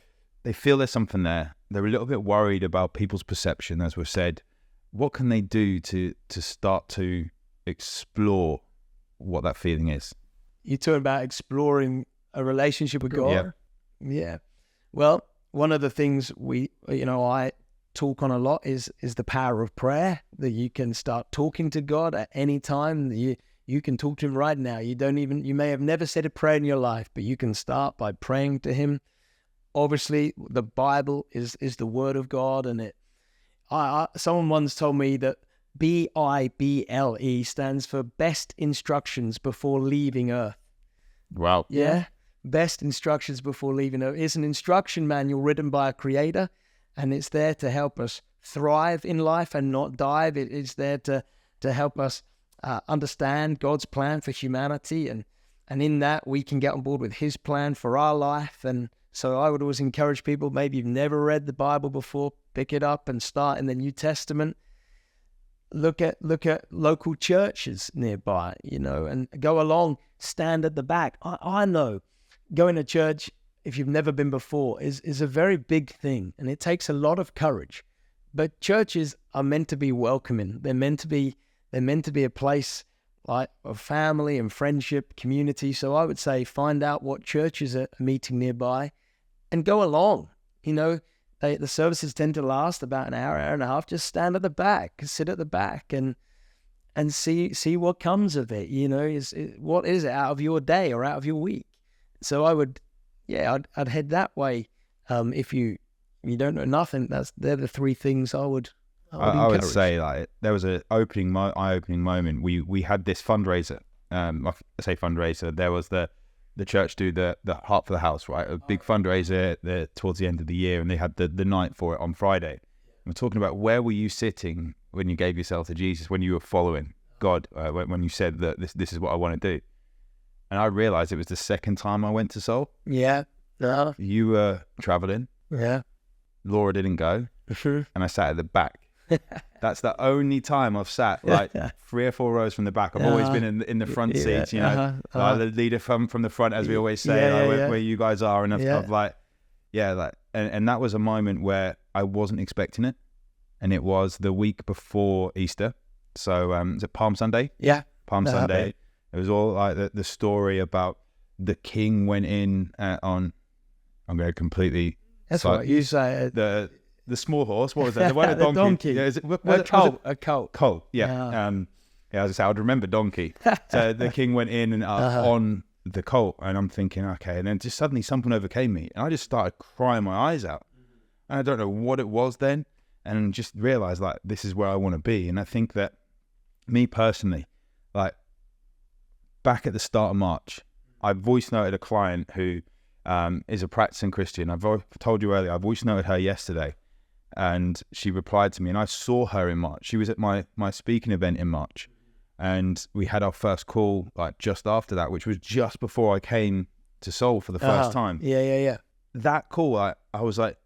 they feel there's something there. They're a little bit worried about people's perception, as we've said. What can they do to start to explore what that feeling is? You're talking about exploring a relationship with God? Yeah. Well, one of the things I talk on a lot is the power of prayer, that you can start talking to God at any time. You can talk to him right now. You may have never said a prayer in your life, but you can start by praying to him. Obviously, the Bible is the word of God, and someone once told me that BIBLE stands for best instructions before leaving Earth. Wow. Yeah. Best instructions before leaving Earth. It's an instruction manual written by a creator, and it's there to help us thrive in life and not dive. It's there to help us understand God's plan for humanity, and in that we can get on board with his plan for our life. And so I would always encourage people, maybe you've never read the Bible before, pick it up and start in the New Testament. Look at local churches nearby, and go along, stand at the back. I know going to church, if you've never been before, is a very big thing, and it takes a lot of courage. But churches are meant to be welcoming. They're meant to be a place like of family and friendship, community. So I would say find out what churches are meeting nearby and go along. The services tend to last about an hour and a half. Just stand at the back, sit at the back, and see what comes of it. What is it out of your day or out of your week? So I'd head that way. If you don't know nothing, they're the three things I would encourage. Say like there was an eye-opening moment. We had this fundraiser. I say fundraiser. There was the church do the Heart for the House, right? A big fundraiser towards the end of the year, and they had the night for it on Friday. And we're talking about where were you sitting when you gave yourself to Jesus, when you were following God, when you said that this is what I want to do. And I realized it was the second time I went to Seoul. Yeah. You were traveling. Yeah. Laura didn't go. And I sat at the back. That's the only time I've sat like 3 or 4 rows from the back. I've always been in the front seats, like the leader from the front, as we always say, where you guys are. And I've like, and that was a moment where I wasn't expecting it. And it was the week before Easter. So is it Palm Sunday? Yeah. Palm Sunday. It was all like the story about the king went in on, I'm going to completely... That's what you say. The small horse, what was that? The one, a donkey. Donkey. Yeah, A colt. Colt, yeah. As I say, I would remember donkey. So the king went in and on the colt, and I'm thinking, okay. And then just suddenly something overcame me, and I just started crying my eyes out. And I don't know what it was then, and just realized like this is where I want to be. And I think that me personally, like back at the start of March, I voice noted a client who is a practicing Christian. I've told you earlier, I voice noted her yesterday. And she replied to me, and I saw her in March. She was at my speaking event in March, and we had our first call like just after that, which was just before I came to Seoul for the first time. Yeah. That call, I was like,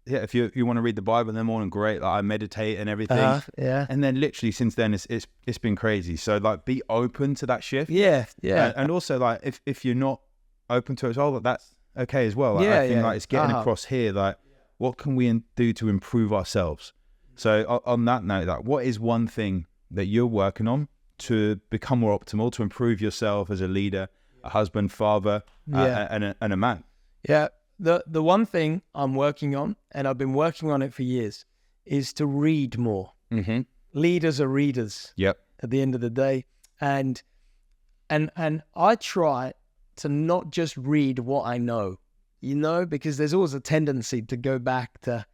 yeah, if you want to read the Bible in the morning, great. Like I meditate and everything. Yeah. And then literally since then, it's been crazy. So like, be open to that shift. Yeah. And also like, if you're not open to it as well, that's okay as well. Like, I think like it's getting across here, like. What can we do to improve ourselves? So on that note, like, what is one thing that you're working on to become more optimal, to improve yourself as a leader, a husband, father, and a man? Yeah, the one thing I'm working on, and I've been working on it for years, is to read more. Mm-hmm. Leaders are readers. Yep. At the end of the day, and I try to not just read what I know. Because there's always a tendency to go back to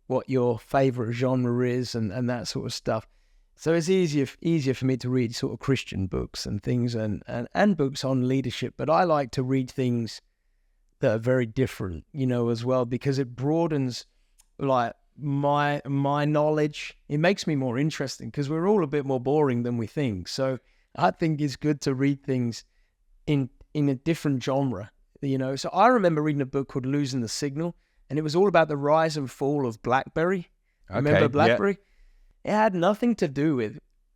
what your favorite genre is and that sort of stuff. So it's easier for me to read sort of Christian books and things and books on leadership. But I like to read things that are very different, as well, because it broadens like my knowledge. It makes me more interesting because we're all a bit more boring than we think. So I think it's good to read things in a different genre. So I remember reading a book called Losing the Signal, and it was all about the rise and fall of BlackBerry. Remember BlackBerry? Yeah. It had nothing to do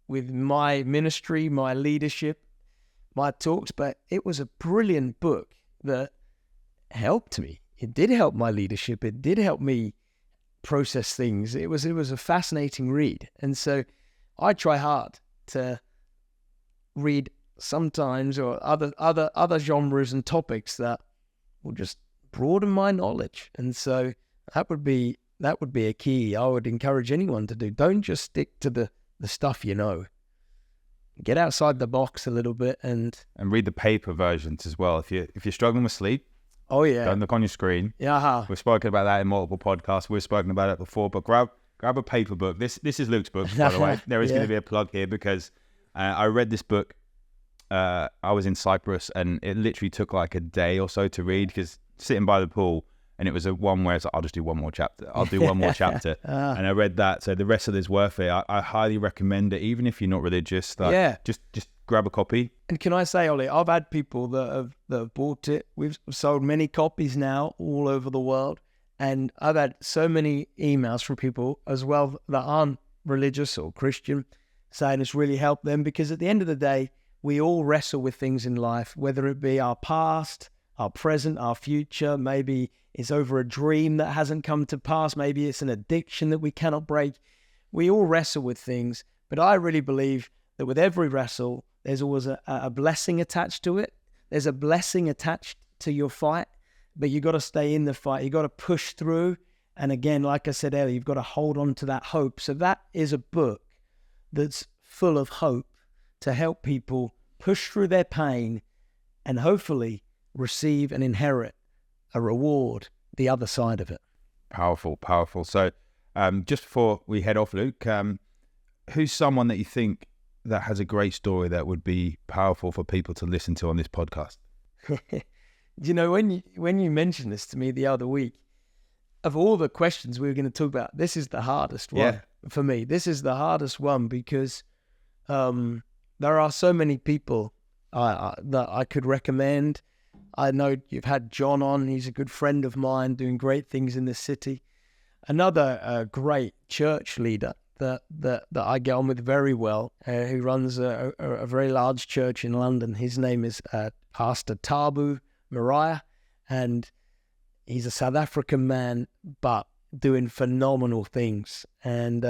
with my ministry, my leadership, my talks, but it was a brilliant book that helped me. It did help my leadership. It did help me process things. It was a fascinating read. And so I try hard to read sometimes or other genres and topics that will just broaden my knowledge. And so that would be a key I would encourage anyone to do. Don't just stick to the stuff you know. get outside the box a little bit and read the paper versions as well. If you're struggling with sleep, don't look on your screen. Yeah. We've spoken about that in multiple podcasts. We've spoken about it before, but grab a paper book. This is Luke's book, by the way. There is going to be a plug here because I read this book. I was in Cyprus and it literally took like a day or so to read because sitting by the pool, and it was one where it's like, I'll just do one more chapter. I'll do one more chapter. And I read that. So the rest of it's worth it. I highly recommend it, even if you're not religious. Just grab a copy. And can I say, Ollie, I've had people that have bought it. We've sold many copies now all over the world. And I've had so many emails from people as well that aren't religious or Christian saying it's really helped them, because at the end of the day, we all wrestle with things in life, whether it be our past, our present, our future. Maybe it's over a dream that hasn't come to pass. Maybe it's an addiction that we cannot break. We all wrestle with things, but I really believe that with every wrestle, there's always a blessing attached to it. There's a blessing attached to your fight, but you got to stay in the fight. You got to push through. And again, like I said earlier, you've got to hold on to that hope. So that is a book that's full of hope to help people push through their pain and hopefully receive and inherit a reward the other side of it. Powerful. So just before we head off, Luke, who's someone that you think that has a great story that would be powerful for people to listen to on this podcast? You know, when you mentioned this to me the other week, of all the questions we were going to talk about, this is the hardest one for me. This is the hardest one because there are so many people that I could recommend. I know you've had John on. He's a good friend of mine doing great things in the city. Another great church leader that I get on with very well, who runs a very large church in London. His name is Pastor Tabu Mariah, and he's a South African man, but doing phenomenal things. And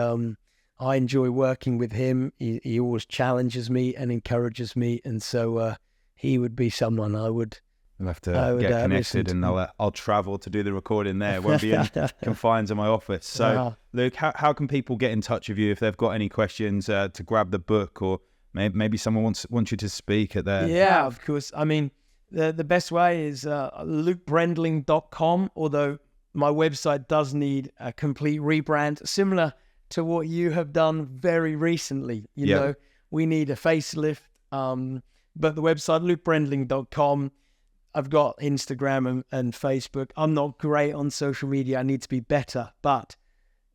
I enjoy working with him. He always challenges me and encourages me, and so he would be someone I would. We'll have to get connected, and I'll travel to do the recording there. It won't be in confines of my office. So, Luke, how can people get in touch with you if they've got any questions to grab the book, or maybe someone wants you to speak at their... Yeah, of course. I mean, the best way is lukebrendling.com, although my website does need a complete rebrand, similar to what you have done very recently. You know, we need a facelift, but the website, lukebrendling.com. I've got Instagram and Facebook. I'm not great on social media. I need to be better, but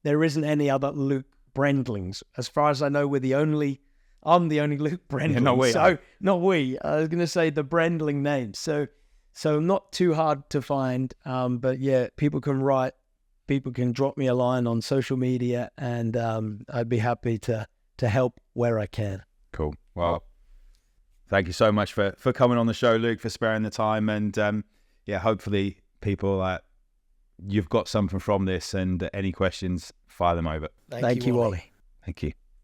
there isn't any other Luke Brendlings. As far as I know, I'm the only Luke Brendling. Not we. I was going to say the Brendling name. So not too hard to find. But yeah, people can write. People can drop me a line on social media, and I'd be happy to help where I can. Cool. Well, thank you so much for coming on the show, Luke, for sparing the time. And hopefully people, you've got something from this, and any questions, fire them over. Thank you, Ollie. Thank you.